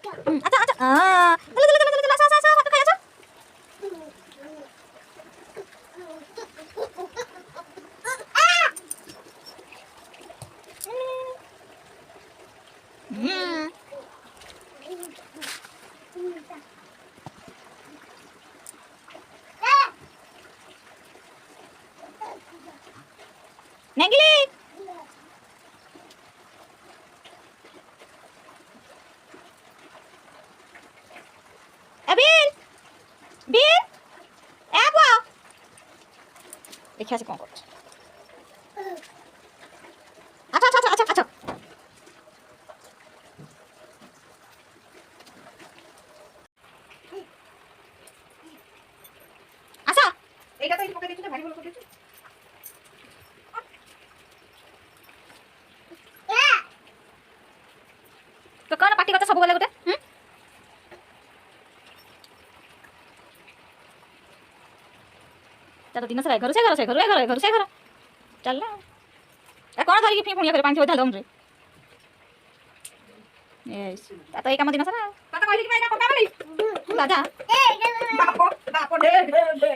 अच्छा अच्छा चलो चलो चलो चलो सा सा भात खाया छ नेंगिली अबीर बीर ए बुआ देखिए से कौन कर अच्छा अच्छा अच्छा अच्छा अच्छा एटा तो पका देछु भारी बोल कर देछु तो कौन पार्टी करते सब गले गोटे चलो दिन सारा घर से घर से घर घर घर से घर चल ए कौन धरिक फी पुनिया करे पानी होता दम रे यस तो ए काम दिन सारा पता कहली कि मैं पका नहीं दादा बापो दे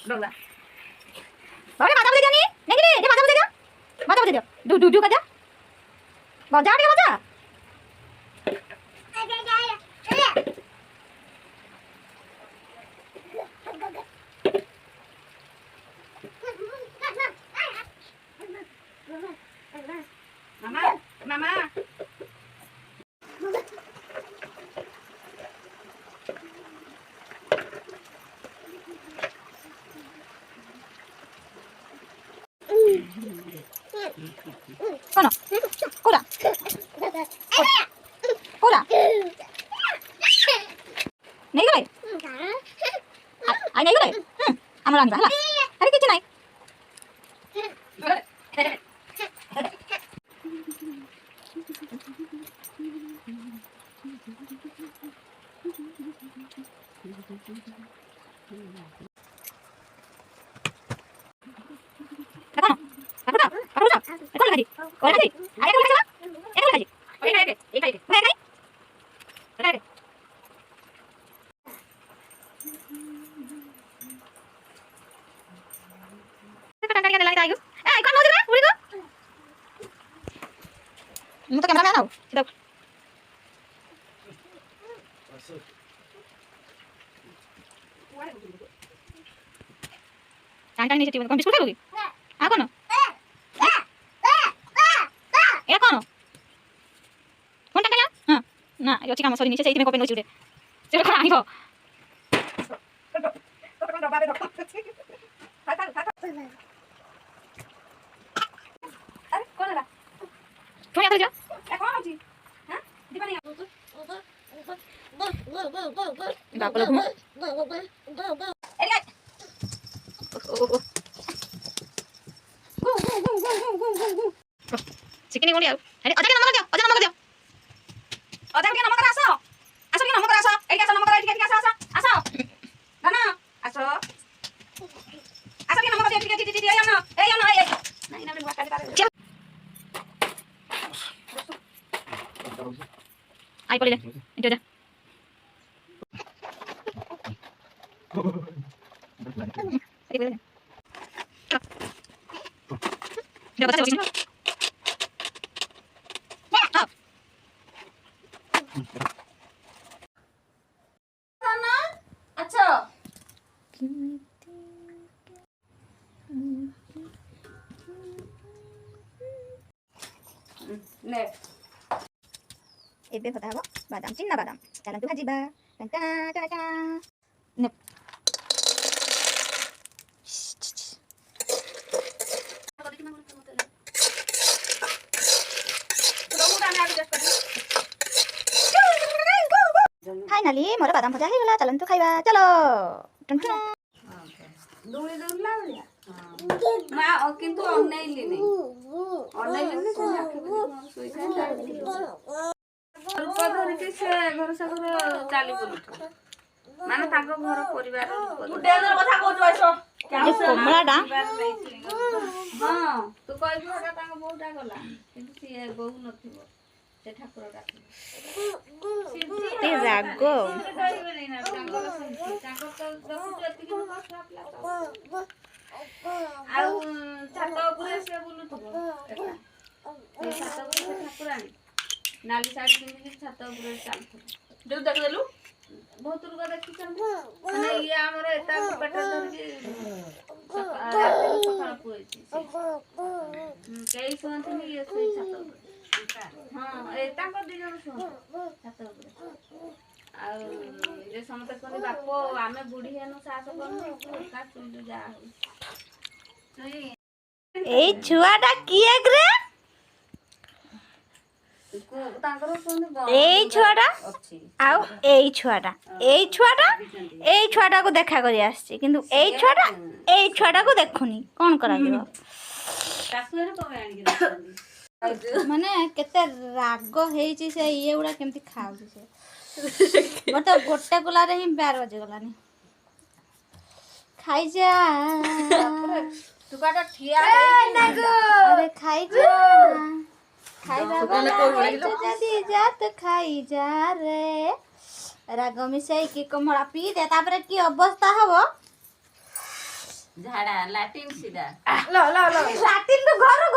लोला अरे माता बोले जानी नहीं रे माता बोले जा डू डू डू का जा बजा रे बजा Mama, mama. Kono, kola. Kola. Nahi gale? Ai nahi gale? Amar ani hala. Are kichu nai. Mu to cameraman tau. Kita. Tang नीचे टीवी कौन बिस्कुट खाओगी? आ कौन? ये कौन? कौन टांगा? हां ना यो चिका मसरी नीचे से इतने को पेन उड़े चलो खा आइबो अरे कौन है कौन आता जा ए कौन होची हां दीपानी बाप लोग अरे चिकनी कोनी अरे अजा के नंबर दियो अजा के नंबर आसो आसो के नंबर आसो एडी आसो नंबर एडी आसो आसो आसो नाना आसो आसो के नंबर दियो टी या ना ए या ना ए नहीं ना बुआ काटे पारे आई पड़े इधर जा अरे बोल जा बता दो अच्छा ने एबे बताबो बादाम चिन्ना बादाम चलन तू भाजीबा टा टा टा ने फाइनली मोर बादाम भजा हेगला चलन तू खाइबा चलो टुन दूरी दूर लावल्या मा किंतु ऑनलाइन से सुइसा रूप धरि के से घर से घर चाली बोलुछ माने ताको घर परिवार गुडे जर कथा कहतो आइसो ये कोमलाडा हां तू कहबो ताको बहुटा गला किंतु से बहु नथिबो से ठाकुर डाकिबो ତେ ରାଗ ଆଉ ଛାତ ଉପରେ ସେ ବୁଲୁଥିବ ଏକା। ସେ ଛାତ ଉପରେ ସେ ଠାକୁରାଣୀ ନାଲି ଶାଢ଼ୀ ପିନ୍ଧିକି ଛାତ ଉପରେ ଚାଲୁଥିବ। ଯୋଉ ଦେଖିଦେଲୁ ବହୁତ ଲୋକ ଦେଖିଛନ୍ତି। ମାନେ ଇଏ ଆମର ଏଟା ପେଟ ଧରିକି ରାତିରୁ ସକାଳକୁ ହେଇଛି। କେହି ଶୁଅନ୍ତିନି, ଇଏ ଶୋଇ ଛାତ ଉପରେ। ହଁ ଏ ତାଙ୍କ ଦି ଜଣ ଶୁଅନ୍ତି ଛାତ ଉପରେ। ଆଉ ଯେ ସମସ୍ତେ କୁହନ୍ତି ବାପ ଆମେ ବୁଢୀ ହେନୁ ସାହସ କରୁନୁ, ତୁ ଏକା ଶୋଇଲୁ ଯାହା ହଉ। ଏଇ ଛୁଆଟା କିଏ ରେ? ତାଙ୍କର କୁହନ୍ତି ଏଇ ଛୁଆଟା ଅଛି। ଆଉ ଏଇ ଛୁଆଟାକୁ ଦେଖା କରି ଆସିଛି, କିନ୍ତୁ ଏଇ ଛୁଆଟାକୁ ଦେଖୁନି। କ'ଣ କରାଯିବ? ତାକୁ ଏଇନେ କଣ ଆଣିକି ରଖିଛନ୍ତି? ମାନେ କେତେ ରାଗ ହେଇଛି ସେ ଇଏ ଗୁଡା କେମିତି ଖାଉଛି ସେ। ଗୋଟେ ଗୁଲାରେ ହିଁ ବ୍ୟାର ବାଜିଗଲାନି। ଖାଇଯା ଆରେ ଖାଇଯା ଯଦି ଯା ତ ଖାଇଯା ରେ। ରାଗ ମିଶେଇକି କମଳା ପିଇ ଦେ, ତାପରେ କି ଅବସ୍ଥା ହବ। ଝାଡା ଲାଟିନ ସିଧା ଲାଟିନ ଘରୁ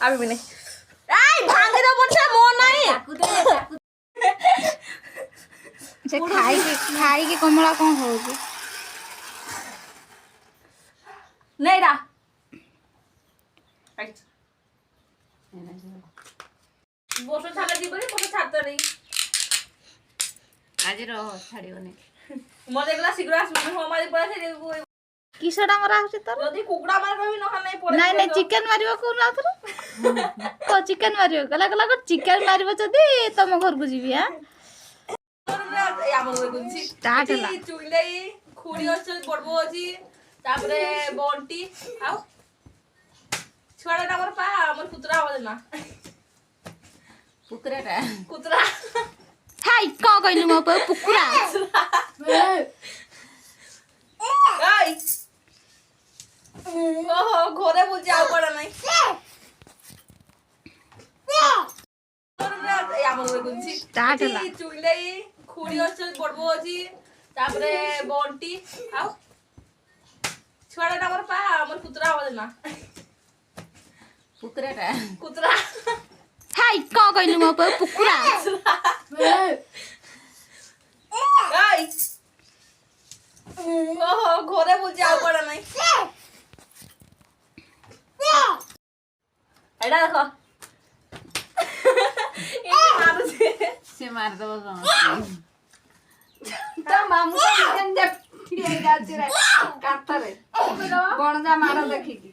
আমি বিনে এই ভাঙি দব বলছে মো নাই ସେ ଖାଇକି କମଳା କ'ଣ ହଉଛି? নেইরা বসে ছাড়া দিবনি বসে ছাড়তে নেই ଆଜି ରହ ଛାଡ଼ିବନି। মজা গুলা শীঘ্র আসবে না মারি পড়াছে କିସଟା ମରା ହଉଛି ତୋର? যদি কুকুড়া মার কবি নহা নাই পড়ে ନାଇଁ ନାଇଁ ଚିକେନ ମାରିବ କୋଉ ଆଉଥରେ? ଚିକେନ ମାରିବ ଗଲା ଚିକେନ ମାରିବ ଯଦି ତମ ଘରକୁ ଯିବି। ଷ୍ଟାର୍ଟ ହେଲା ଚୁଇଲେଇ ଖୁଡି ଅଛି ବଡବୋ ଅଛି ତାପରେ ବଣ୍ଟି ଆଉ ଛୁଆଟା ଆମର ପା ଆମର ପୁତୁରା ହବ ନା କୁତୁରା ହାଇ କ'ଣ କହିଲୁ ମୋ ପୁଅ ପୁକୁରା? ଓହୋ ଘରେ ବୁଝି ଆଉ ପଡା ନାହିଁ ଷ୍ଟାର୍ଟ ହେଲା ଚୁଇଲେଇ ଖୁଡି ଅଛି ବଡବୋ ଅଛି ତାପରେ ବଣ୍ଟି ଆଉ ଛୁଆଟା ଆମର ପା ଆମର ପୁତୁରା ହବ ନା କୁତୁରା ହାଇ କ'ଣ କହିଲୁ ମୋ ପୁଅ ପୁକୁରା? ଓହୋ ଘରେ ବୁଝି ଆଉ ପଡା ନାହିଁ ଏଇଟା ଦେଖ ସେ ମାରିଦବ ତା ମାମୁଁ କାନ୍ଥରେ ବଣଜା ମାର ଦେଖିକି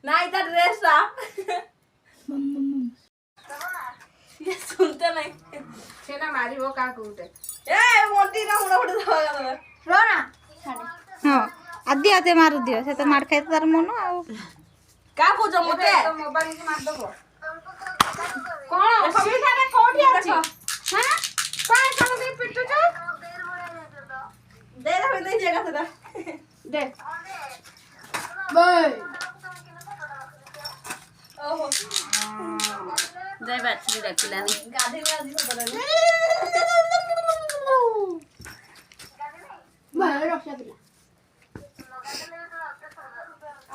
ନାଇଁ ତା ଡ୍ରେସଟା ଶୁଣତେ ନାଇଁ ସେଟା ମାରିବ କାହାକୁ ଗୋଟେ। ଏ ମଣ୍ଟି ନା ମୁଣ୍ଡ ଫୁଟେ ହଁ ଆଦି ଆଦି ମାରୁ ଦିଅ, ସେ ତ ମାର ଖାଇତ ତାର ମନ ଆଉ। କାହା କହୁଛ ମତେ ମୋବାଇଲ ମାରିଦବ କ'ଣ ଅସୁବିଧାଟା କୋଉଠି ଅଛି? ହାଁ କ'ଣ ତମେ ପିଟୁଛ? ଦେ ଦେ ଦେଇ ଜାଗା ସେଟା ଦେ ବଇ ଓହୋ ଯାଇ ବାଛୁରୀ ଡାକିଲାନି। ଗାଧେଇଲେ ଆଜି ସତରେ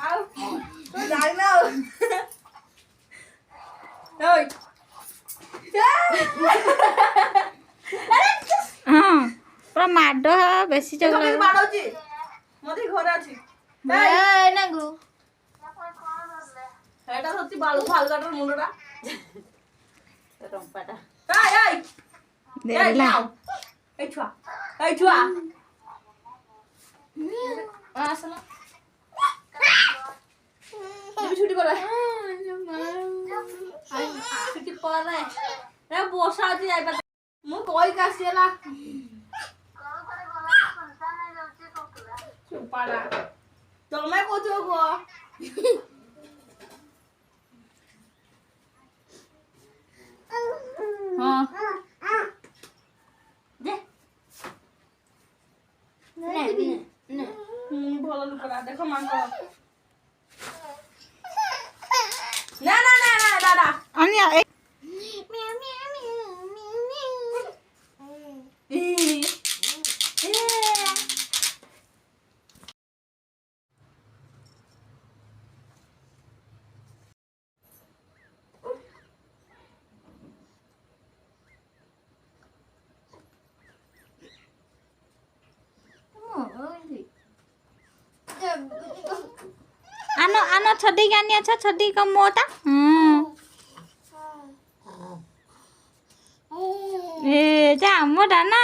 ଆଉ ଜାଣିନା ଆଉ ହଁ ପୁରା ମାଡ଼ ବେଶୀ ଚଗଲା ମାଡୁଛି ମତେ ଘରେ ଅଛି ଏଇଟା ସত্যି ବାଳୁ ଫାଲଗାଟର ମୁଣ୍ଡଟା ରମ୍ପାଟା ଦେଲା ଏଇ ଛୁଆ আসলা ছুটি করে ছুটি পরে বসা আছে যাইবা ମୁଁ କହିକି ଆସିଲା ଚୁପାଡା ତମେ କହୁଛ କୁହ ହଁ ଭଲ ଲୋକଟା ଦେଖ ମାଙ୍କ ନା ନା ନା ନା ଦାଦା ଅନିଆ छड़ी के आनी अच्छा छड़ी कम मोटा ए जा मोटा ना